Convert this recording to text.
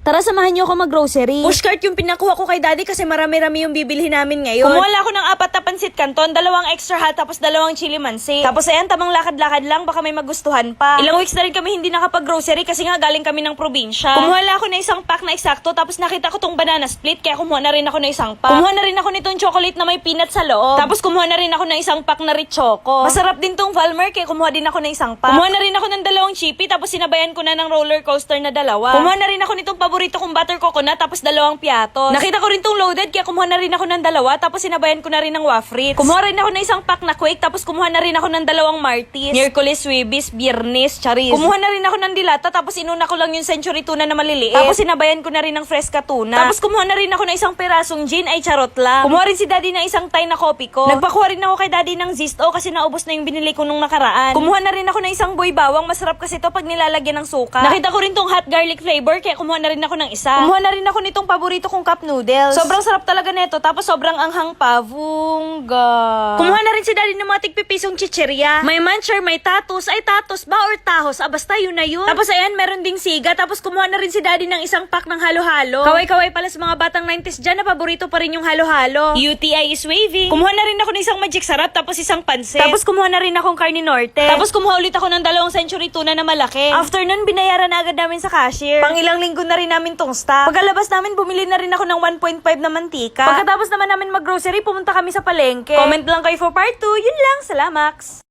Tara, samahan niyo ako mag-grocery. Pushcart yung pinakuha ko kay daddy kasi marami-rami yung bibilhin namin ngayon. Kumuha ako ng 4 na pansit canton, 2 extra hot, tapos 2 chili mansi. Tapos ayan, tamang lakad-lakad lang, baka may magustuhan pa. Ilang weeks na rin kami hindi nakapag-grocery kasi nga galing kami ng probinsya. Kumuha ako na isang pack na eksakto, tapos nakita ko tong banana split, kaya kumuha na rin ako na isang pack. Kumuha na rin ako nitong chocolate na may peanut sa loob. Tapos kumuha na rin ako ng isang pack na rich choco. Masarap din tong Valmer, kaya kumuha din ako ng isang pack. Kumuha na rin ako ng 2 chippy, tapos sinabayan ko na ng roller coaster na 2. Kumuha na rin ako nitong paborito kong butter coconut, tapos 2 piatos. Nakita ko rin tong loaded, kaya kumuha na rin ako ng 2, tapos sinabayan ko na rin ng waffles. Kumuha rin ako ng isang pack na quake, tapos kumuha na rin ako ng 2 Martis. Miyerkules, Wibis, Biyernes, Charis. Kumuha na rin ako ng dilata, tapos inuna ko lang yung century tuna na maliliit. Tapos sinabayan ko na rin ng fresca tuna. Tapos kumuha na rin ako ng isang pirasong gin, ay charot lang. Kumuha rin si daddy ng isang Thai na kopi ko. Nagpakuha rin ako kay daddy ng Zisto kasi naubos na yung binili ko nung nakaraan. Kumuha na rin ako ng isang boy bawang, masarap kasi to pag nilalagyan ng suka. Nakita ko rin tong hot garlic flavor, kaya kumuha na rin ako ng isa. Kumuha na rin ako nitong paborito kong cup noodles. Sobrang sarap talaga nito, tapos sobrang anghang pa. Vungga. Kumuha na rin si daddy ng mga tigpipisong chichirya. May muncher, may tatos. Ay, tatos ba or tahos? Ah, basta yun na yun. Tapos ayan, meron ding siga. Tapos kumuha na rin si daddy ng isang pack ng halo-halo. Kaway-kaway pala sa mga batang 90s dyan na paborito pa rin yung halo-halo. UTI is waving. Kumuha na rin ako ng isang magic sarap, tapos isang pansit. Tapos kumuha na rin akong karne norte. Tapos kumuha ulit ako ng 2 century tuna na malaki. After nun, binayaran na agad namin sa cashier. Pang ilang linggo na rin namin tong stock. Pagkalabas namin, bumili na rin ako ng 1.5 na mantika. Pagkatapos naman namin mag-grocery, pumunta kami sa palengke. Comment lang kayo for part 2. Yun lang. Salamax.